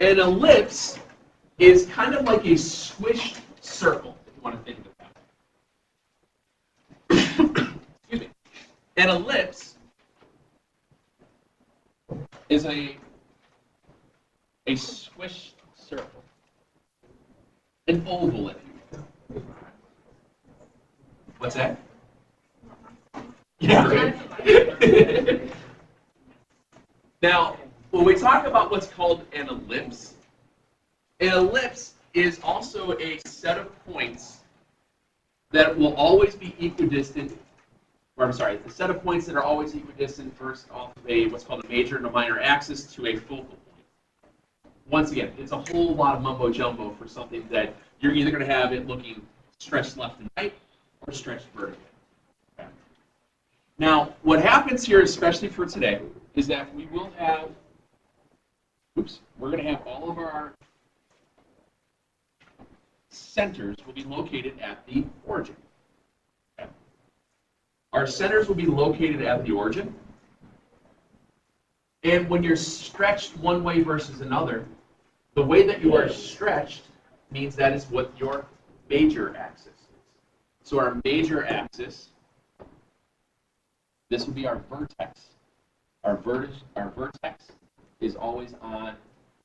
An ellipse is kind of like a squished circle, if you want to think of it that way. Excuse me. An ellipse is a squished circle. An oval, if you will. What's that? Yeah, right. Now, when we talk about what's called an ellipse is also a set of points that will always be equidistant, or I'm sorry, the set of points that are always equidistant first off of a what's called a major and a minor axis to a focal point. Once again, it's a whole lot of mumbo jumbo for something that you're either going to have it looking stretched left and right or stretched vertically. Okay. Now, what happens here, especially for today, is that we will have, we're going to have all of our centers will be located at the origin. Okay. Our centers will be located at the origin. And when you're stretched one way versus another, the way that you are stretched means that is what your major axis is. So our major axis, this will be our vertex. Our vertex is always on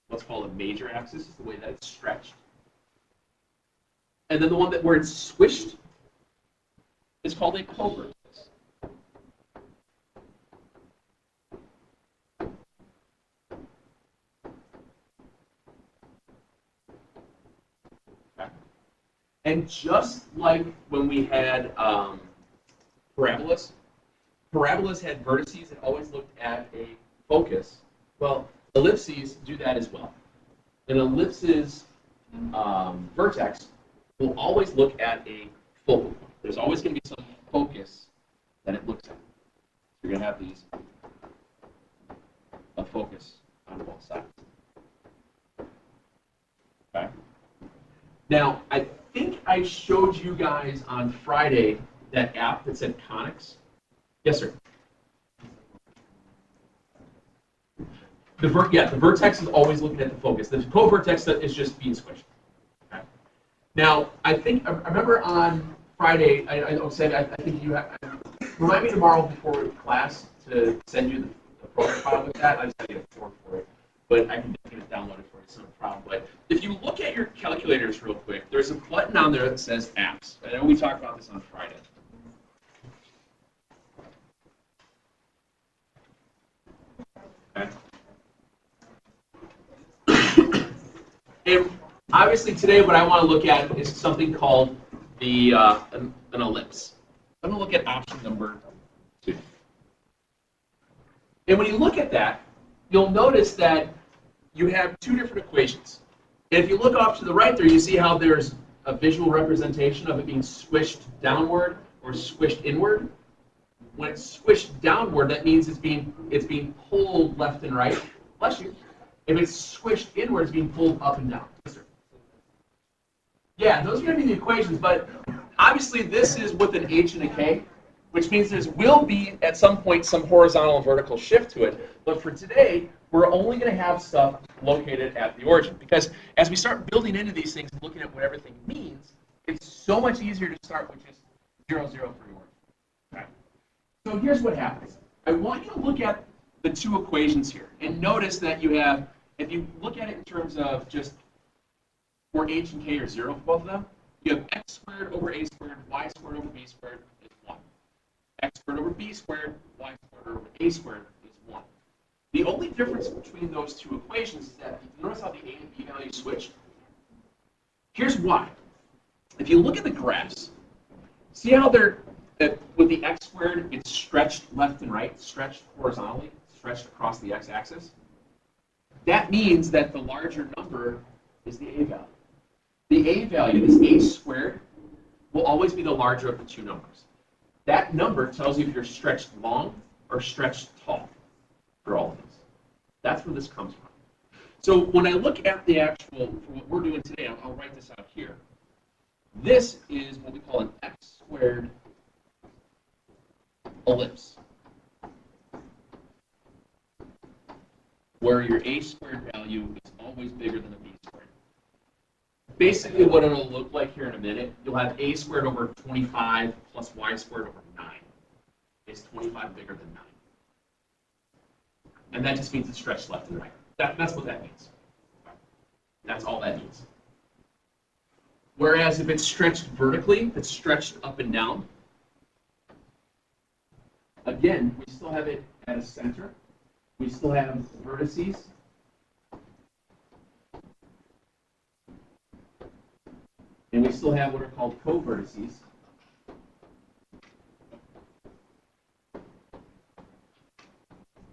what's called a major axis, the way that it's stretched. And then the one that where it's squished is called a covertex. Okay. And just like when we had parabolas had vertices that always looked at a focus. Well, ellipses do that as well. An ellipse's vertex will always look at a focal point. There's always going to be some focus that it looks at. You're going to have these, a focus on both sides. Okay. Now, I think I showed you guys on Friday that app that said conics. Yes, sir. The vertex is always looking at the focus. The co-vertex is just being squished. Okay. Now, I remember on Friday, I said I think you have. Remind me tomorrow before class to send you the program file with that. I just have to get a form for it, but I can get it downloaded for you. It's not a problem. But if you look at your calculators real quick, there's a button on there that says apps. I know we talked about this on Friday. And obviously today what I want to look at is something called the an ellipse. I'm going to look at option number 2. And when you look at that, you'll notice that you have 2 different equations. And if you look off to the right there, you see how there's a visual representation of it being squished downward or squished inward. When it's squished downward, that means it's being pulled left and right. Bless you. If it's squished inward, it's being pulled up and down. Yes, sir. Yeah, those are going to be the equations, but obviously this is with an H and a K, which means there will be at some point some horizontal and vertical shift to it. But for today, we're only going to have stuff located at the origin, because as we start building into these things and looking at what everything means, it's so much easier to start with just 0, 0 for your origin. Okay. So here's what happens. I want you to look at the 2 equations here and notice that you have, if you look at it in terms of just where H and K are 0 for both of them, you have x squared over a squared, y squared over b squared is 1. X squared over b squared, y squared over a squared is 1. The only difference between those 2 equations is that, you notice how the a and b values switch? Here's why. If you look at the graphs, see how they're, with the x squared, it's stretched left and right, stretched horizontally, stretched across the x-axis? That means that the larger number is the a value. The a value, this a squared, will always be the larger of the 2 numbers. That number tells you if you're stretched long or stretched tall for all of these. That's where this comes from. So when I look at the actual, for what we're doing today, I'll write this out here. This is what we call an x squared ellipse. where your a squared value is always bigger than a b squared. Basically what it'll look like here in a minute, you'll have a squared over 25 plus y squared over 9. Is 25 bigger than 9? And that just means it's stretched left and right. That's what that means. That's all that means. Whereas if it's stretched vertically, if it's stretched up and down, again, we still have it at a center. We still have vertices. And we still have what are called co-vertices.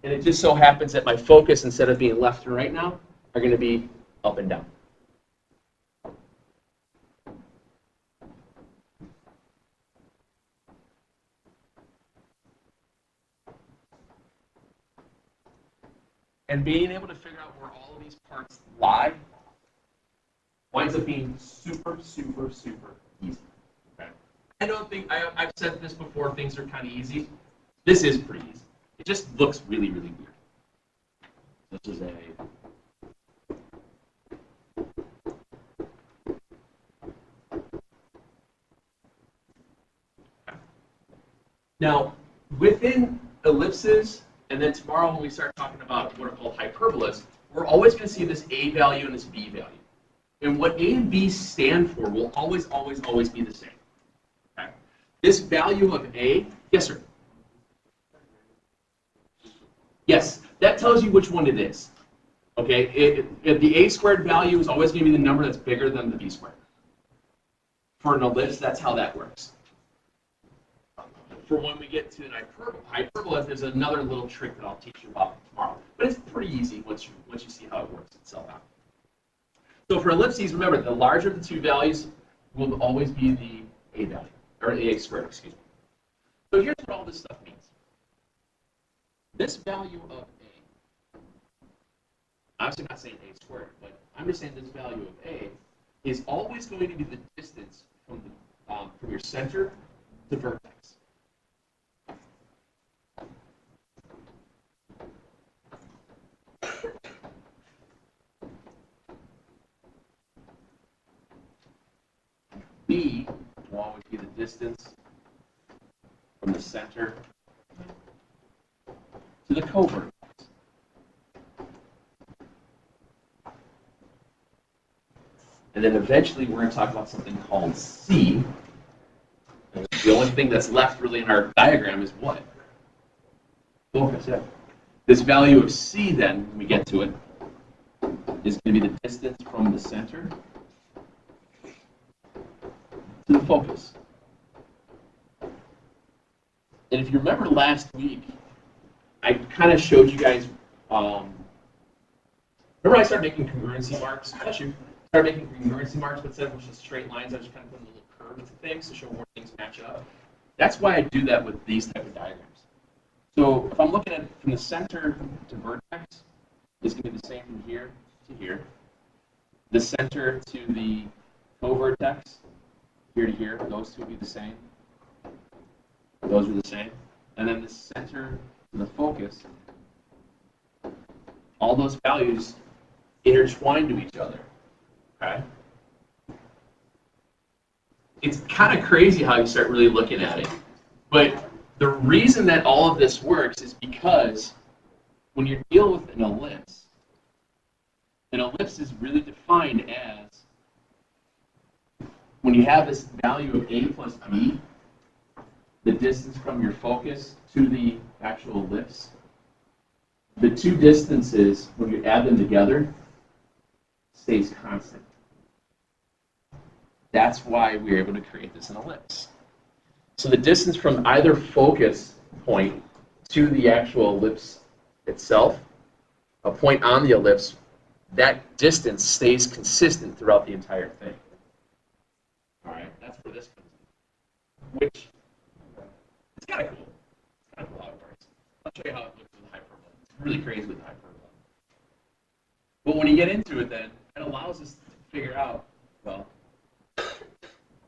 And it just so happens that my focus, instead of being left and right now, are going to be up and down. And being able to figure out where all of these parts lie winds up being super, super, super easy. Okay? I don't think, I've said this before, things are kind of easy. This is pretty easy. It just looks really, really weird. This is a now, within ellipses, and then tomorrow when we start talking about what are called hyperbolas, we're always going to see this a value and this b value. And what a and b stand for will always, always, always be the same. Okay? This value of a, yes, sir? Yes, that tells you which one it is. Okay, the a squared value is always going to be the number that's bigger than the b squared. For an ellipse, that's how that works. For when we get to an hyperbola, there's another little trick that I'll teach you about tomorrow. But it's pretty easy once you see how it works itself out. So for ellipses, remember, the larger of the two values will always be the a value, or the a squared, excuse me. So here's what all this stuff means. This value of a, obviously not saying a squared, but I'm just saying this value of a is always going to be the distance from your center to vertex. B will always be the distance from the center to the co-vertex. And then eventually we're going to talk about something called C. And the only thing that's left really in our diagram is what? Focus, yeah. This value of C then, when we get to it, is going to be the distance from the center to the focus. And if you remember last week, I kind of showed you guys, remember I started making congruency marks? Bless you. Started making congruency marks, but instead of just straight lines, I just kind of put little curves and things to show where things match up. That's why I do that with these type of diagrams. So if I'm looking at it from the center to vertex, it's going to be the same from here to here. The center to the co-vertex, here to here, those two will be the same. Those are the same. And then the center to the focus, all those values intertwine to each other. Okay? It's kind of crazy how you start really looking at it. But the reason that all of this works is because when you deal with an ellipse is really defined as when you have this value of a plus b, the distance from your focus to the actual ellipse, the two distances, when you add them together, stays constant. That's why we're able to create this in ellipse. So the distance from either focus point to the actual ellipse itself, a point on the ellipse, that distance stays consistent throughout the entire thing. All right, that's where this comes in. Which, it's kind of cool. It's kind of cool how it works. I'll show you how it looks with hyperbola. It's really crazy with hyperbola. But when you get into it then, it allows us to figure out, well,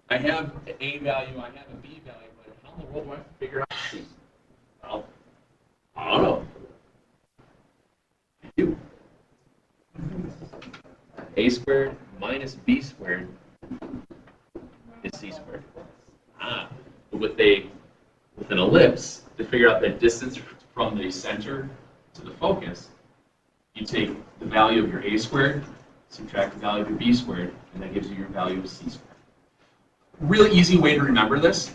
I have an A value, I have a B value, but how in the world do I figure out C? Well, I don't know. I do. A squared minus B squared is C squared. But with an ellipse, to figure out the distance from the center to the focus, you take the value of your A squared, subtract the value of your B squared, and that gives you your value of C squared. Really easy way to remember this.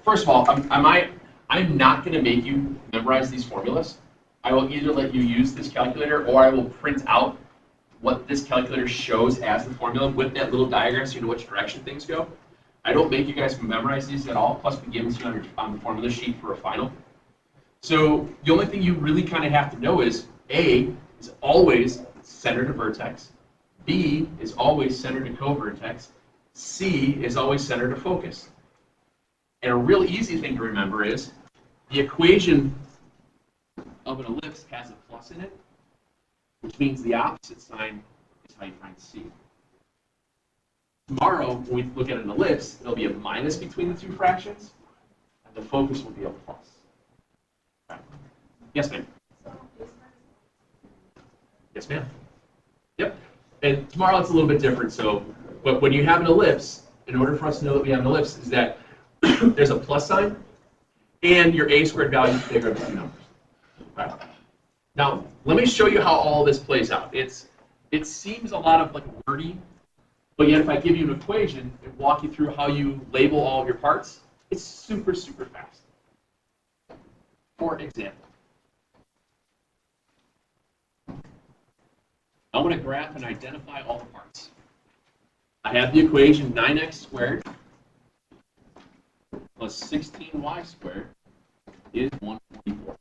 First of all, I'm not going to make you memorize these formulas. I will either let you use this calculator or I will print out what this calculator shows as the formula with that little diagram so you know which direction things go. I don't make you guys memorize these at all, plus we give them to you on the formula sheet for a final. So the only thing you really kind of have to know is A is always center to vertex, B is always center to co-vertex, C is always center to focus. And a real easy thing to remember is the equation of an ellipse has a plus in it, which means the opposite sign is how you find C. Tomorrow, when we look at an ellipse, it'll be a minus between the two fractions, and the focus will be a plus. Right. Yes, ma'am. Yes, ma'am. Yep. And tomorrow it's a little bit different. So, but when you have an ellipse, in order for us to know that we have an ellipse, is that there's a plus sign, and your A squared value is bigger than two numbers. Right. Now, let me show you how all this plays out. It seems a lot of like wordy, but yet if I give you an equation and walk you through how you label all of your parts, it's super, super fast. For example, I'm going to graph and identify all the parts. I have the equation 9x squared plus 16y squared is 144.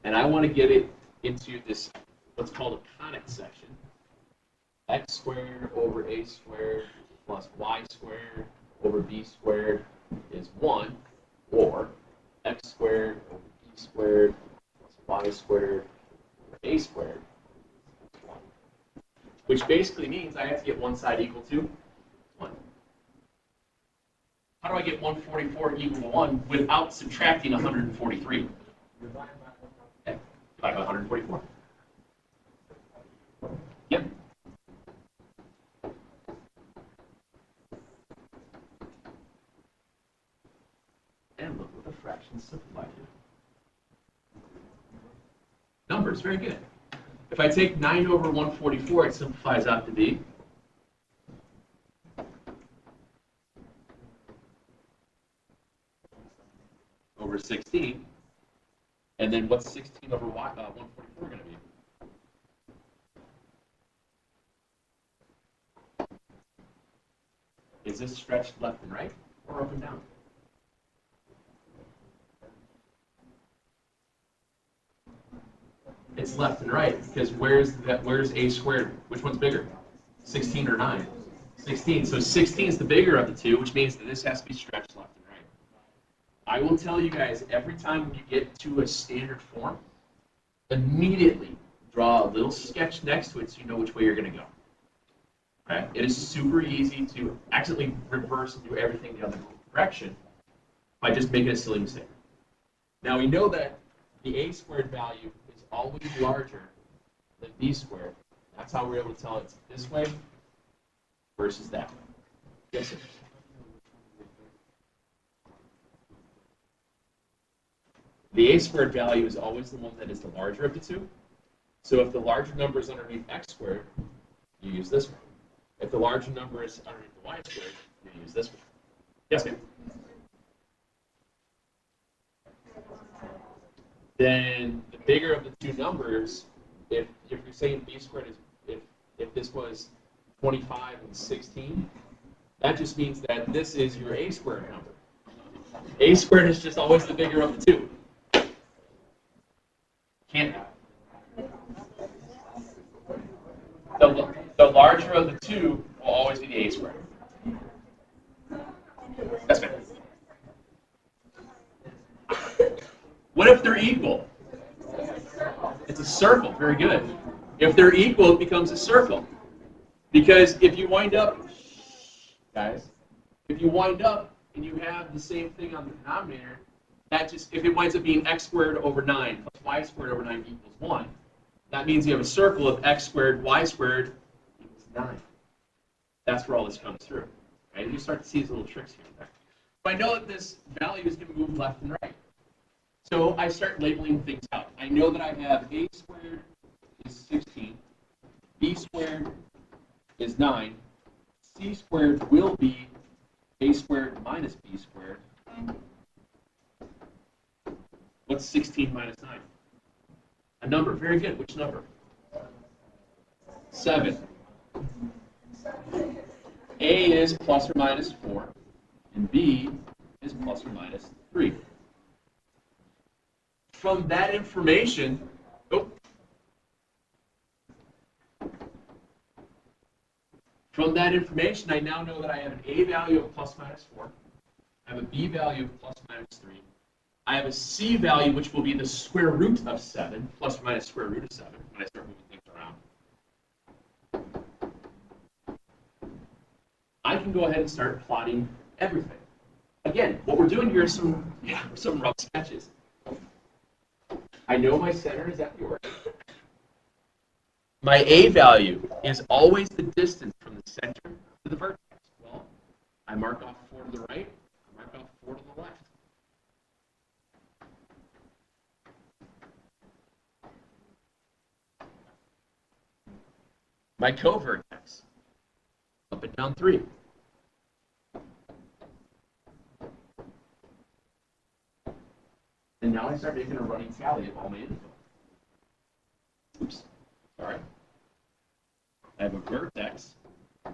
And I want to get it into this, what's called a conic section. X squared over A squared plus Y squared over B squared is 1, or X squared over B squared plus Y squared over A squared is 1. Which basically means I have to get one side equal to 1. How do I get 144 equal to 1 without subtracting 143? Divide by 144. Yep. And look what the fractions simplify to. Numbers, very good. If I take 9 over 144, it simplifies out to be over 16. And then what's 16 over 144 going to be? Is this stretched left and right or up and down? It's left and right, because where's A squared? Which one's bigger? 16 or 9? 16. So 16 is the bigger of the two, which means that this has to be stretched left and right. I will tell you guys, every time you get to a standard form, immediately draw a little sketch next to it so you know which way you're going to go. Okay? It is super easy to accidentally reverse and do everything the other direction by just making a silly mistake. Now we know that the A squared value is always larger than B squared. That's how we're able to tell it's this way versus that way. Yes, sir? The A squared value is always the one that is the larger of the two. So if the larger number is underneath X squared, you use this one. If the larger number is underneath the Y squared, you use this one. Yes, ma'am? Then the bigger of the two numbers, if you're saying B squared is, if this was 25 and 16, that just means that this is your A squared number. A squared is just always the bigger of the two. Can't the larger of the two will always be the A squared. That's fine. What if they're equal? It's a circle. Very good. If they're equal, it becomes a circle. Because if you wind up, guys, if you wind up and you have the same thing on the denominator, that just, if it winds up being x squared over 9 plus y squared over 9 equals 1, That means you have a circle of x squared, y squared equals 9. That's where all this comes through. Right? You start to see these little tricks here and there. But I know that this value is going to move left and right. So I start labeling things out. I know that I have a squared is 16, b squared is 9, c squared will be a squared minus b squared. What's 16 minus 9? A number. Very good. Which number? 7. A is plus or minus 4, and B is plus or minus 3. From that information, I now know that I have an A value of plus minus 4. I have a B value of plus minus 3. I have a C value, which will be the square root of 7, plus or minus square root of 7, when I start moving things around. I can go ahead and start plotting everything. Again, what we're doing here is some rough sketches. I know my center is at the origin. My A value is always the distance from the center to the vertex. Well, I mark off 4 to the right, I mark off 4 to the left. My covertex, up and down 3. And now I start making a running tally of all my info. Oops, sorry. I have a vertex. I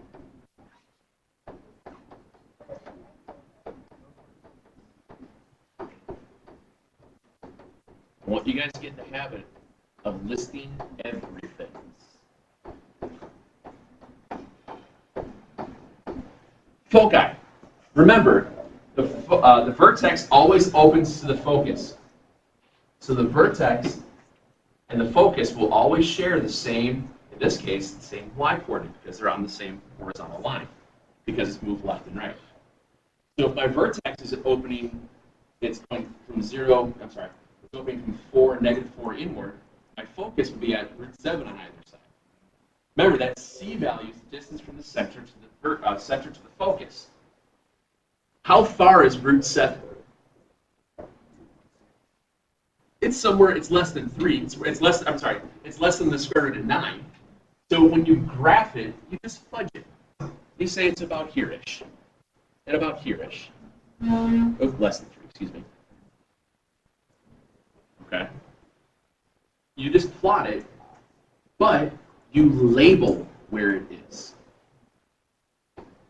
want you guys to get in the habit of listing everything. Foci. Remember, the vertex always opens to the focus. So the vertex and the focus will always share the same, in this case, the same y-coordinate because they're on the same horizontal line because it's moved left and right. So if my vertex is opening, it's going from 0, it's opening from 4, -4 inward, my focus will be at root 7 on either side. Remember, that C value is the distance from the center to the focus. How far is root 7? It's somewhere. It's less than 3. It's less. It's less than the square root of 9. So when you graph it, you just fudge it. You say it's about here-ish, and about here-ish. Oh, less than 3. Excuse me. Okay. You just plot it, but you label where it is.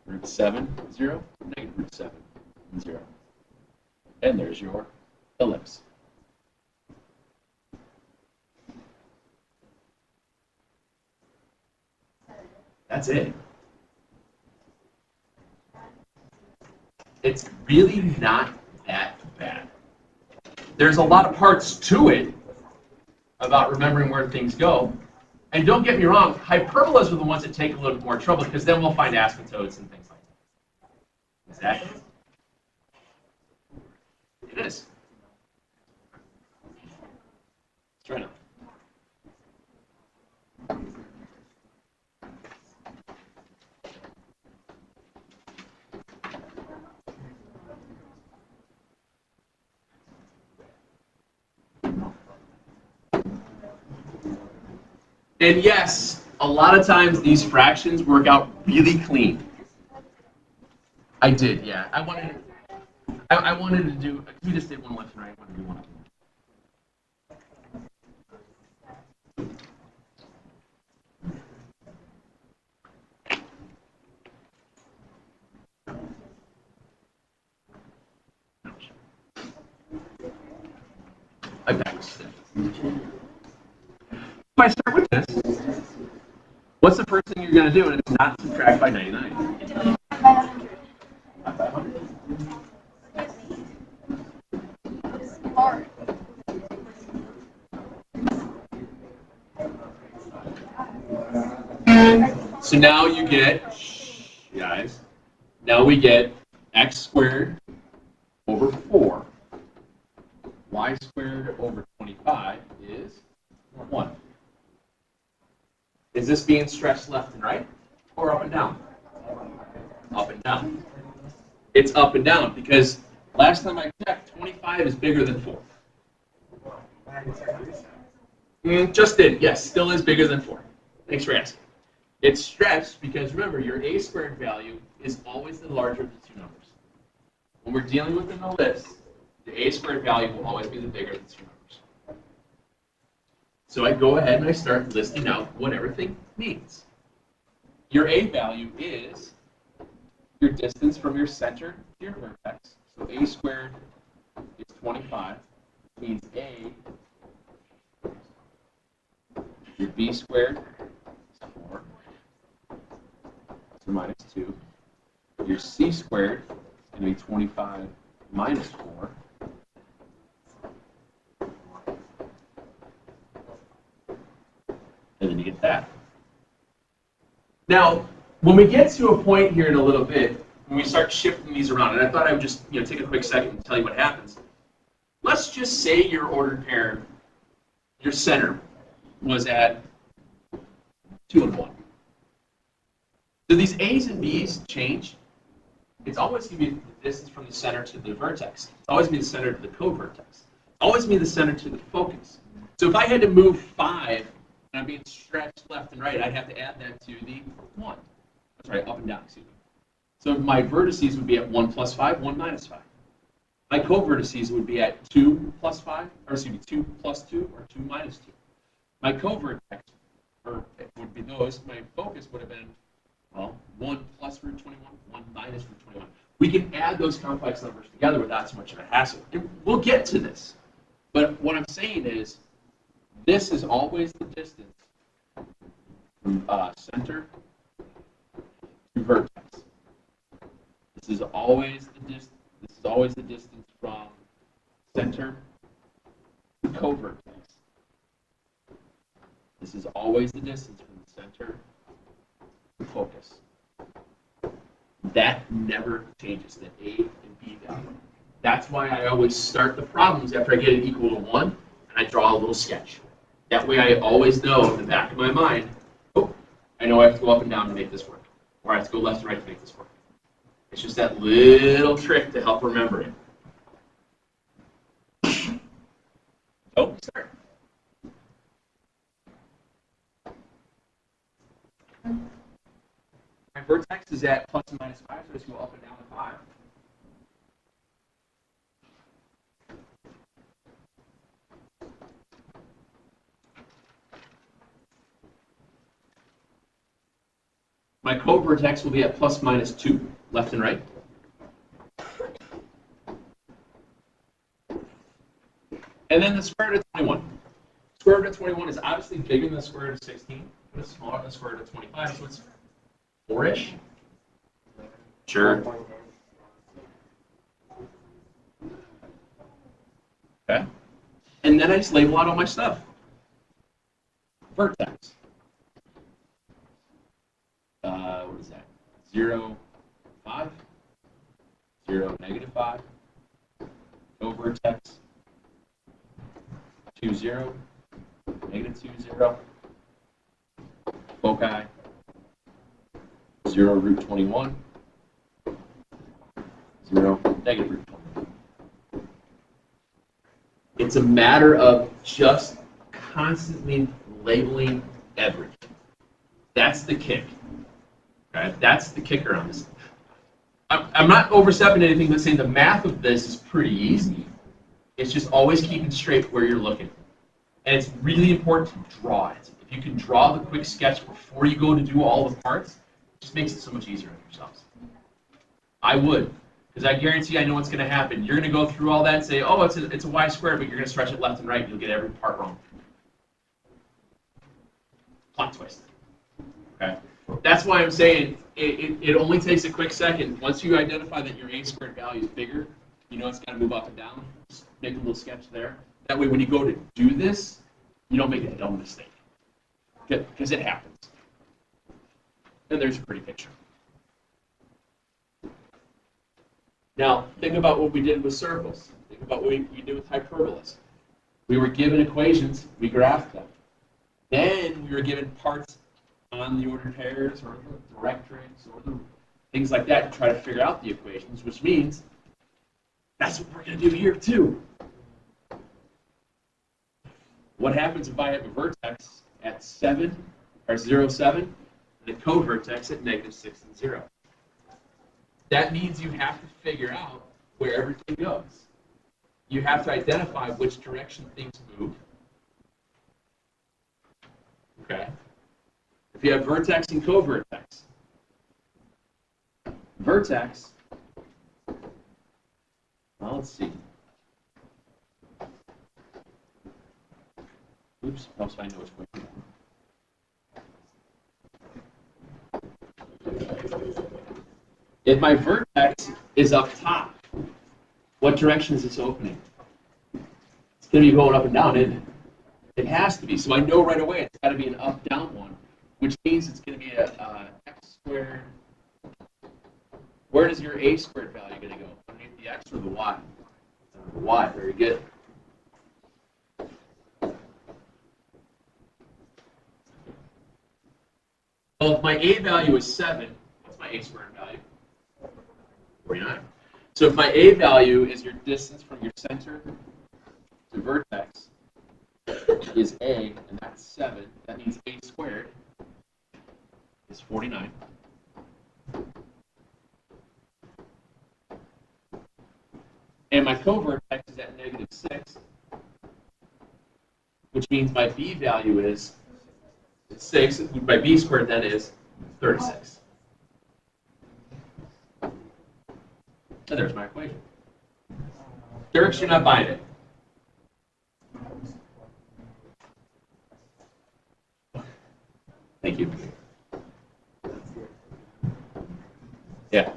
Root 7, 0, negative root 7, 0. And there's your ellipse. That's it. It's really not that bad. There's a lot of parts to it about remembering where things go. And don't get me wrong, hyperbolas are the ones that take a little bit more trouble because then we'll find asymptotes and things like that. Exactly. It is. Let's try now. And yes, a lot of times these fractions work out really clean. I did, yeah. I wanted to do, we just did one left and right, I wanted to do one up. I backwards. If I start with this, what's the first thing you're going to do? And it's not subtract by 99. So now you get, guys, now we get x squared over 4. Y squared over 25 is 1. Is this being stretched left and right or up and down? Up and down. It's up and down because last time I checked, 25 is bigger than 4. Just did. Yes, still is bigger than 4. Thanks for asking. It's stretched because remember, your a squared value is always the larger of the two numbers. When we're dealing with in the list, the a squared value will always be the bigger of the two numbers. So I go ahead and I start listing out what everything means. Your a value is your distance from your center to your vertex. So a squared is 25, which means a, your b squared is 4, so minus 2. Your c squared is going to be 25 minus 4. And then you get that. Now, when we get to a point here in a little bit, when we start shifting these around, and I thought I would just take a quick second and tell you what happens. Let's just say your ordered pair, your center, was at 2 and 1. Do these A's and B's change? It's always going to be the distance from the center to the vertex. It's always going to be the center to the co-vertex. It's always going to be the center to the focus. So if I had to move 5, and I'm being stretched left and right, I'd have to add that to the 1. That's right, up and down, excuse me. So my vertices would be at 1 plus 5, 1 minus 5. My co-vertices would be at 2 plus 5, or excuse me, 2 plus 2, or 2 minus 2. My co-vertex, or it would be those, my focus would have been, well, 1 plus root 21, 1 minus root 21. We can add those complex numbers together without so much of a hassle. And we'll get to this. But what I'm saying is, this is always the distance from center to vertex. This is always the distance. This is always the distance from center to co-vertex. This is always the distance from the center to focus. That never changes, the A and B value. That's why I always start the problems after I get it equal to 1, and I draw a little sketch. That way I always know in the back of my mind, oh, I know I have to go up and down to make this work, or I have to go left and right to make this work. It's just that little trick to help remember it. Oh, sorry. My vertex is at plus and minus 5, so I just go up and down to 5. My co-vertex will be at plus minus 2, left and right. And then the square root of 21. Square root of 21 is obviously bigger than the square root of 16, but it's smaller than the square root of 25, so it's 4-ish. Sure. Okay. And then I just label out all my stuff. Vertex. What is that? 0, 5. 0, negative 5. Co-vertex. 2, 0. Negative 2, 0. Foci. 0, root 21. 0, negative root 21. It's a matter of just constantly labeling everything. That's the kick. Okay? That's the kicker on this. I'm not overstepping anything, but saying the math of this is pretty easy. It's just always keeping straight where you're looking. And it's really important to draw it. If you can draw the quick sketch before you go to do all the parts, it just makes it so much easier on yourselves. I would, because I guarantee I know what's going to happen. You're going to go through all that and say, oh, it's a y squared, but you're going to stretch it left and right, and you'll get every part wrong. Plot twist. Okay? That's why I'm saying it only takes a quick second. Once you identify that your a squared value is bigger, you know it's got to move up and down. Just make a little sketch there. That way when you go to do this, you don't make a dumb mistake. Because it happens. And there's a pretty picture. Now, think about what we did with circles. Think about what we did with hyperbolas. We were given equations, we graphed them. Then we were given parts on the ordered pairs or the directrix or the things like that to try to figure out the equations, which means that's what we're going to do here too. What happens if I have a vertex at 7 or 0, 7 and a covertex at -6 and 0? That means you have to figure out where everything goes. You have to identify which direction things move. Okay. If you have vertex and covertex, vertex, well, let's see. Oops, helps if I know which way to go. If my vertex is up top, what direction is this opening? It's going to be going up and down, isn't it? It has to be. So I know right away it's got to be an up-down one, which means it's going to be a x squared. Where does your a squared value going to go? Underneath the x or the y? The y. Very good. Well, if my a value is 7, what's my a squared value? 49. So if my a value is your distance from your center to vertex is a, and that's 7, that means a squared is 49. And my covertex is at -6, which means my b value is 6. My b squared then is 36. And there's my equation. Dirks, you're not buying it. Thank you. Yeah.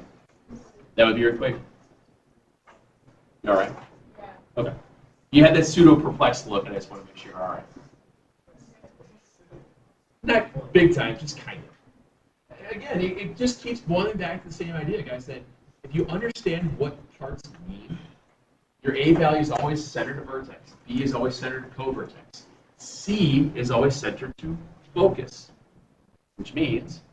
That would be your equation. All right. Okay. You had that pseudo perplexed look, and I just want to make sure you're all right. Not big time, just kind of. Again, it just keeps boiling back to the same idea, guys, that if you understand what parts mean, your A value is always centered to vertex, B is always centered to covertex, C is always centered to focus, which means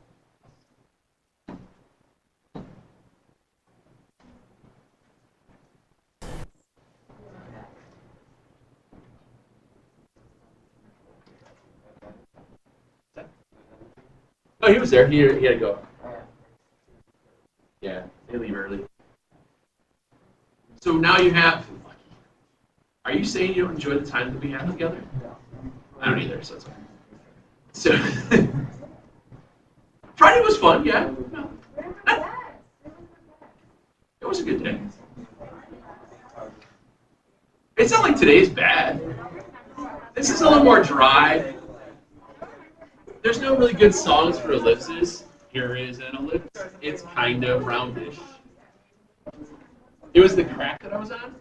oh, he was there. He had to go. Yeah, they leave early. So now you have. Are you saying you don't enjoy the time that we have together? I don't either, so it's okay. So Friday was fun, yeah. No. It was a good day. It's not like today's bad. This is a little more dry. There's no really good songs for ellipses. Here is an ellipse. It's kind of roundish. It was the crack that I was on.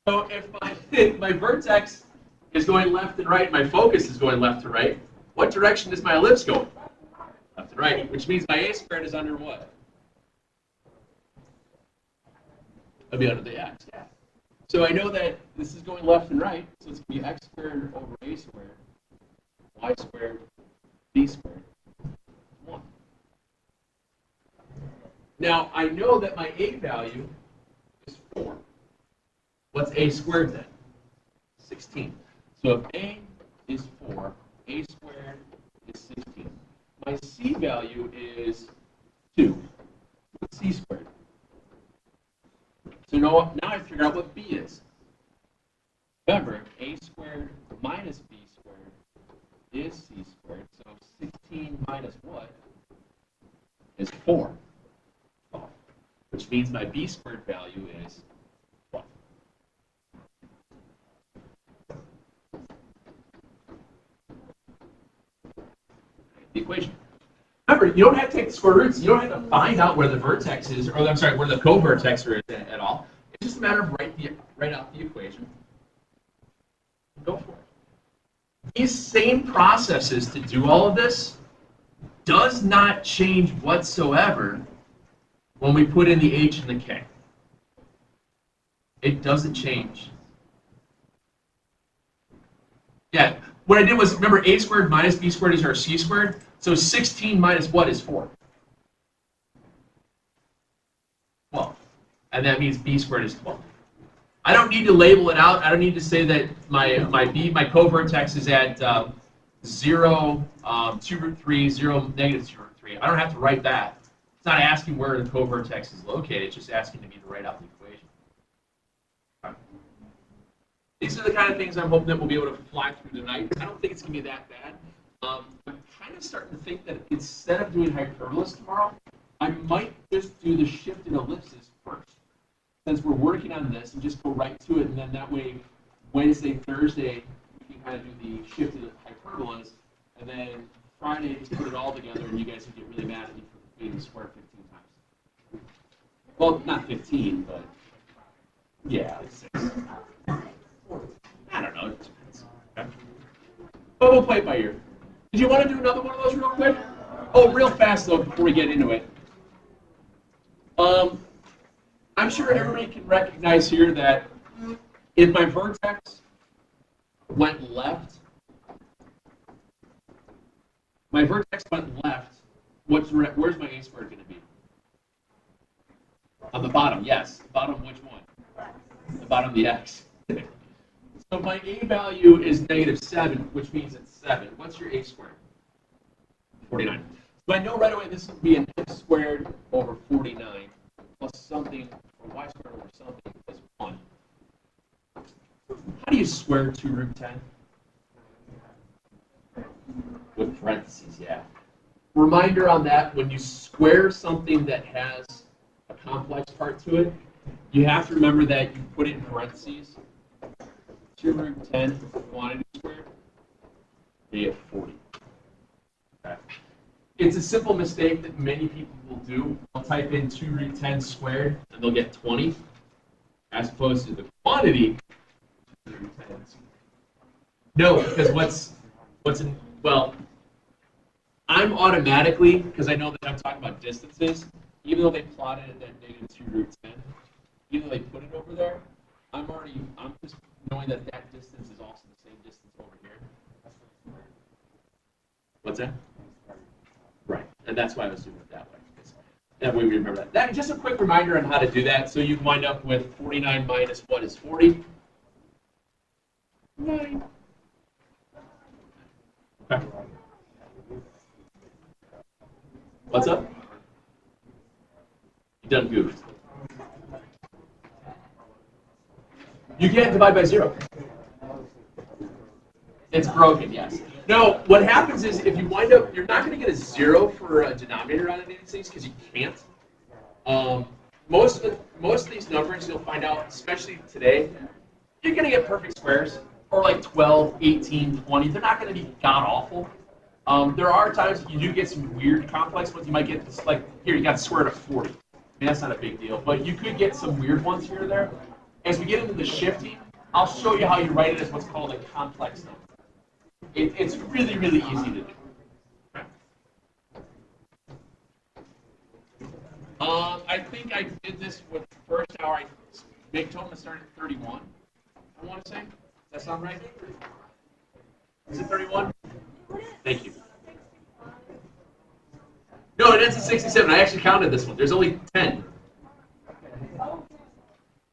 So if my vertex is going left and right, my focus is going left to right, what direction is my ellipse going? Left and right, which means my a squared is under what? It'll be under the x, yeah. So I know that this is going left and right, so it's going to be x squared over a squared, y squared, b squared, 1. Now, I know that my a value is 4. What's a squared then? 16. So if a is 4, a squared is 16. My c value is 2. What's c squared? So now I figure out what b is. Remember, a squared minus b squared is c squared. So 16 minus what is 4. Which means my b squared value is 12. The equation. Remember, you don't have to take the square roots. You don't have to find out where the vertex is, or I'm sorry, where the covertex is at all. It's just a matter of write out the equation. Go for it. These same processes to do all of this does not change whatsoever when we put in the h and the k. It doesn't change. Yeah, what I did was, remember a squared minus b squared is our c squared? So 16 minus what is 4? 12. And that means b squared is 12. I don't need to label it out. I don't need to say that my co-vertex is at 0, 2 root 3, 0, negative 2 root 3. I don't have to write that. It's not asking where the co-vertex is located. It's just asking me to write out the equation. Okay. These are the kind of things I'm hoping that we'll be able to fly through tonight. I don't think it's going to be that bad. I'm kind of starting to think that instead of doing hyperbolas tomorrow, I might just do the shifted ellipses first. Since we're working on this, and just go right to it, and then that way, Wednesday, Thursday, we can kind of do the shifted hyperbolas, and then Friday, just put it all together, and you guys would get really mad at me for being square 15 times. Well, not 15, but yeah, like 6. I don't know, it depends. Okay. But we'll play it by ear. Did you want to do another one of those real quick? Oh, real fast, though, before we get into it. I'm sure everybody can recognize here that if my vertex went left, where's my a squared going to be? On the bottom, yes. Bottom which one? The bottom of the x. So my a value is negative 7, which means it's 7. What's your a squared? 49. So I know right away this would be an x squared over 49 plus something, or y squared over something plus 1. How do you square 2 root 10? With parentheses, yeah. Reminder on that, when you square something that has a complex part to it, you have to remember that you put it in parentheses. 2 root 10 quantity squared, you get 40. Okay. It's a simple mistake that many people will do. They'll type in 2 root 10 squared, and they'll get 20, as opposed to the quantity, 2 root 10. No, because what's in, well, I'm automatically, because I know that I'm talking about distances, even though they plotted it at negative 2 root 10, even though they put it over there, I'm just knowing that that distance is also the same distance over here. What's that? Right, and that's why I was doing it that way. That way we remember that. Just a quick reminder on how to do that. So you wind up with 49 minus what is 40? 9. Okay. What's up? You done goofed. You can't divide by 0. It's broken, yes. No, what happens is if you wind up, you're not going to get a 0 for a denominator on any of these things because you can't. Most of these numbers you'll find out, especially today, you're going to get perfect squares, or like 12, 18, 20. They're not going to be god-awful. There are times you do get some weird complex ones. You might get this, like, here, you got square root of 40. I mean, that's not a big deal. But you could get some weird ones here or there. As we get into the shifting, I'll show you how you write it as what's called a complex number. It's really, really easy to do. I think I did this with the first hour. Big Toma started at 31, I want to say. Does that sound right? Is it 31? Thank you. No, it ends at 67. I actually counted this one. There's only 10.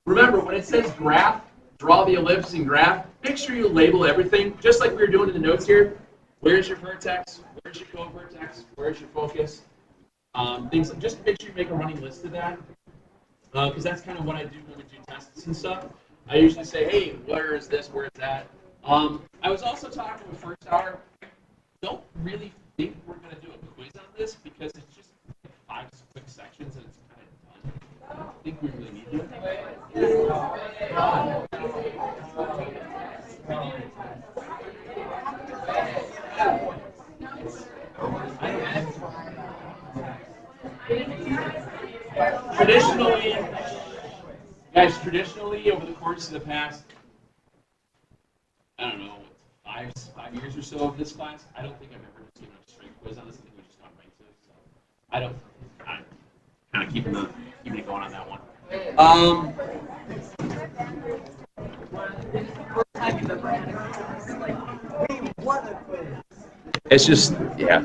Remember, when it says graph, draw the ellipse and graph, make sure you label everything, just like we were doing in the notes here. Where's your vertex? Where's your co-vertex? Where's your focus? Things like, just make sure you make a running list of that, because that's kind of what I do when we do tests and stuff. I usually say, hey, where is this? Where is that? I was also talking the first hour. Don't really think we're going to do a quiz on this because it's just 5 quick sections and it's kind of done. I don't think we really need to. Traditionally, over the course of the past, I don't know, 5 years or so of this class, I don't think I've ever just given a straight quiz on this. I think we just gone right to it. So I don't. kind of keeping it going on that one. It's just, yeah.